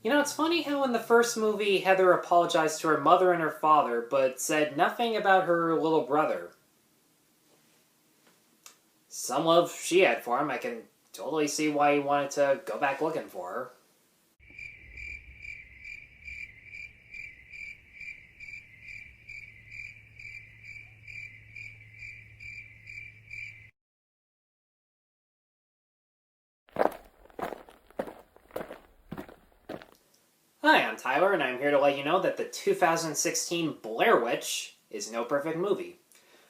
You know, it's funny how in the first movie, Heather apologized to her mother and her father, but said nothing about her little brother. Some love she had for him, I can totally see why he wanted to go back looking for her. Hi, I'm Tyler, and I'm here to let you know that the 2016 Blair Witch is no perfect movie.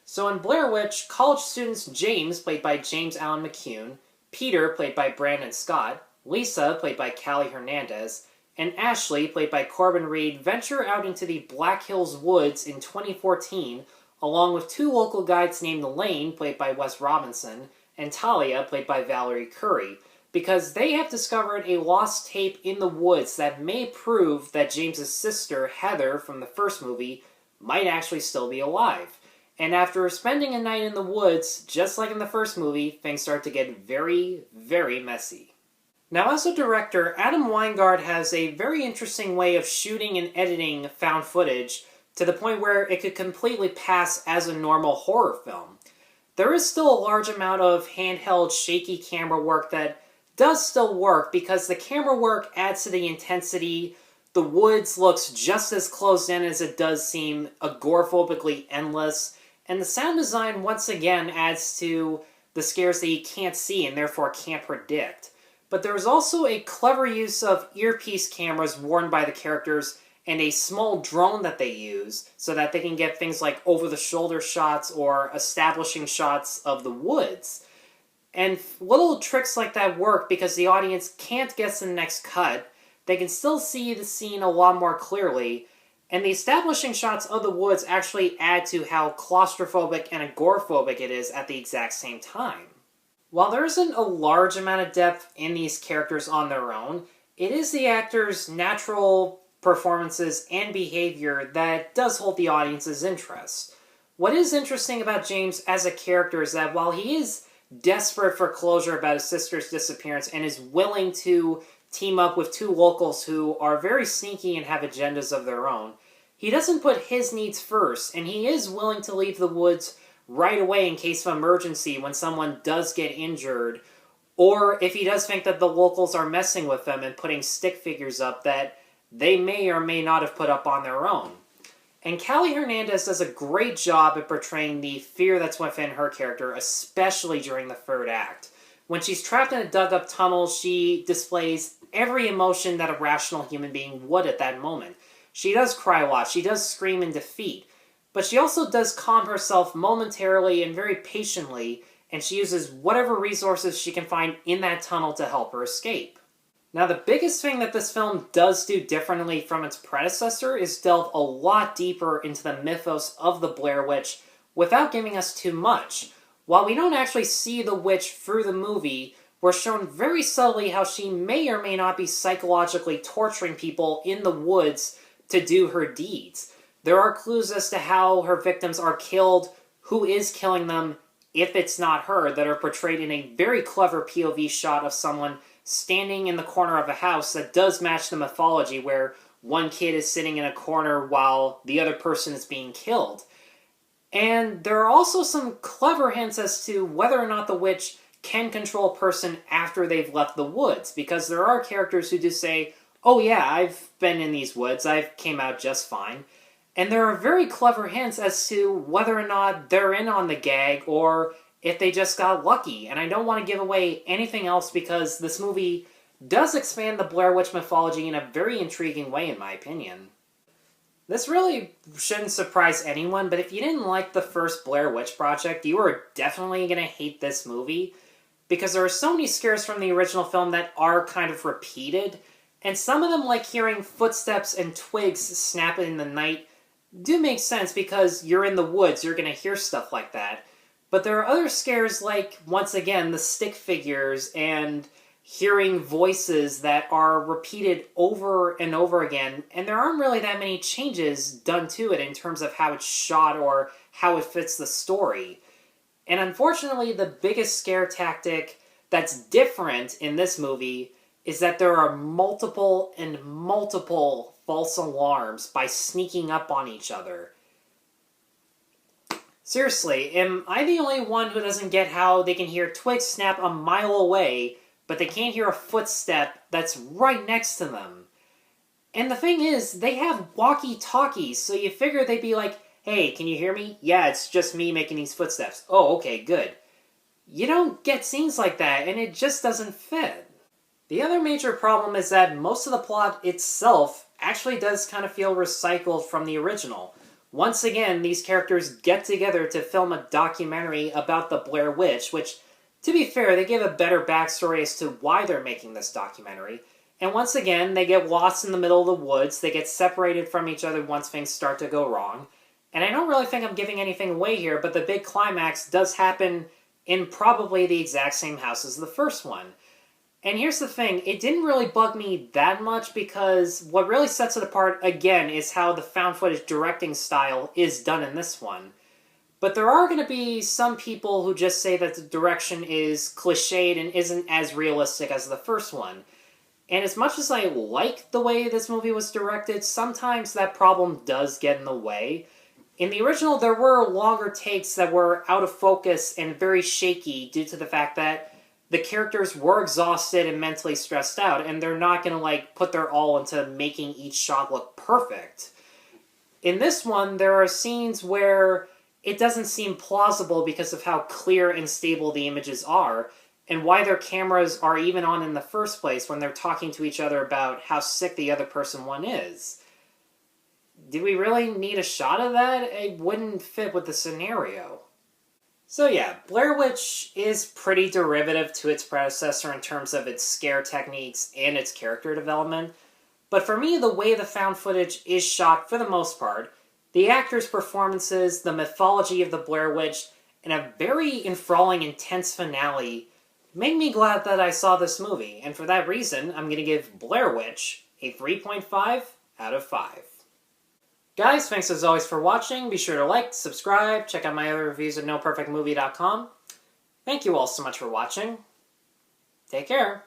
So in Blair Witch, college students James, played by James Allen McCune, Peter, played by Brandon Scott, Lisa, played by Callie Hernandez, and Ashley, played by Corbin Reed, venture out into the Black Hills Woods in 2014, along with two local guides named Lane, played by Wes Robinson, and Talia, played by Valerie Curry, because they have discovered a lost tape in the woods that may prove that James's sister, Heather, from the first movie, might actually still be alive. And after spending a night in the woods, just like in the first movie, things start to get very, very messy. Now, as a director, Adam Weingart has a very interesting way of shooting and editing found footage to the point where it could completely pass as a normal horror film. There is still a large amount of handheld, shaky camera work that does still work because the camera work adds to the intensity. The woods looks just as closed in as it does seem agoraphobically endless, and the sound design once again adds to the scares that you can't see and therefore can't predict. But there is also a clever use of earpiece cameras worn by the characters and a small drone that they use so that they can get things like over-the-shoulder shots or establishing shots of the woods. And little tricks like that work because the audience can't guess the next cut. They can still see the scene a lot more clearly, and the establishing shots of the woods actually add to how claustrophobic and agoraphobic it is at the exact same time. While there isn't a large amount of depth in these characters on their own, it is the actors' natural performances and behavior that does hold the audience's interest. What is interesting about James as a character is that while he is desperate for closure about his sister's disappearance and is willing to team up with two locals who are very sneaky and have agendas of their own, he doesn't put his needs first, and he is willing to leave the woods right away in case of emergency when someone does get injured, or if he does think that the locals are messing with them and putting stick figures up that they may or may not have put up on their own. And Callie Hernandez does a great job at portraying the fear that's within her character, especially during the third act. When she's trapped in a dug-up tunnel, she displays every emotion that a rational human being would at that moment. She does cry a lot, she does scream in defeat, but she also does calm herself momentarily and very patiently, and she uses whatever resources she can find in that tunnel to help her escape. Now, the biggest thing that this film does do differently from its predecessor is delve a lot deeper into the mythos of the Blair Witch without giving us too much. While we don't actually see the witch through the movie, we're shown very subtly how she may or may not be psychologically torturing people in the woods to do her deeds. There are clues as to how her victims are killed, who is killing them, if it's not her, that are portrayed in a very clever POV shot of someone standing in the corner of a house that does match the mythology where one kid is sitting in a corner while the other person is being killed. And there are also some clever hints as to whether or not the witch can control a person after they've left the woods, because there are characters who do say, oh yeah, I've been in these woods, I came out just fine. And there are very clever hints as to whether or not they're in on the gag or if they just got lucky. And I don't want to give away anything else because this movie does expand the Blair Witch mythology in a very intriguing way, in my opinion. This really shouldn't surprise anyone, but if you didn't like the first Blair Witch Project, you are definitely going to hate this movie, because there are so many scares from the original film that are kind of repeated, and some of them, like hearing footsteps and twigs snap in the night, do make sense because you're in the woods, you're going to hear stuff like that. But there are other scares like, once again, the stick figures and hearing voices that are repeated over and over again, and there aren't really that many changes done to it in terms of how it's shot or how it fits the story. And unfortunately, the biggest scare tactic that's different in this movie is that there are multiple and multiple false alarms by sneaking up on each other. Seriously, am I the only one who doesn't get how they can hear twigs snap a mile away, but they can't hear a footstep that's right next to them? And the thing is, they have walkie-talkies, so you figure they'd be like, hey, can you hear me? Yeah, it's just me making these footsteps. Oh, okay, good. You don't get scenes like that, and it just doesn't fit. The other major problem is that most of the plot itself actually does kind of feel recycled from the original. Once again, these characters get together to film a documentary about the Blair Witch, which, to be fair, they give a better backstory as to why they're making this documentary. And once again, they get lost in the middle of the woods, they get separated from each other once things start to go wrong. And I don't really think I'm giving anything away here, but the big climax does happen in probably the exact same house as the first one. And here's the thing, it didn't really bug me that much because what really sets it apart, again, is how the found footage directing style is done in this one. But there are going to be some people who just say that the direction is cliched and isn't as realistic as the first one. And as much as I like the way this movie was directed, sometimes that problem does get in the way. In the original, there were longer takes that were out of focus and very shaky due to the fact that the characters were exhausted and mentally stressed out, and they're not going to, put their all into making each shot look perfect. In this one, there are scenes where it doesn't seem plausible because of how clear and stable the images are, and why their cameras are even on in the first place when they're talking to each other about how sick the other person one is. Do we really need a shot of that? It wouldn't fit with the scenario. So yeah, Blair Witch is pretty derivative to its predecessor in terms of its scare techniques and its character development, but for me, the way the found footage is shot for the most part, the actors' performances, the mythology of the Blair Witch, and a very enthralling, intense finale made me glad that I saw this movie, and for that reason, I'm going to give Blair Witch a 3.5 out of 5. Guys, thanks as always for watching. Be sure to like, subscribe, check out my other reviews at NoPerfectMovie.com. Thank you all so much for watching. Take care.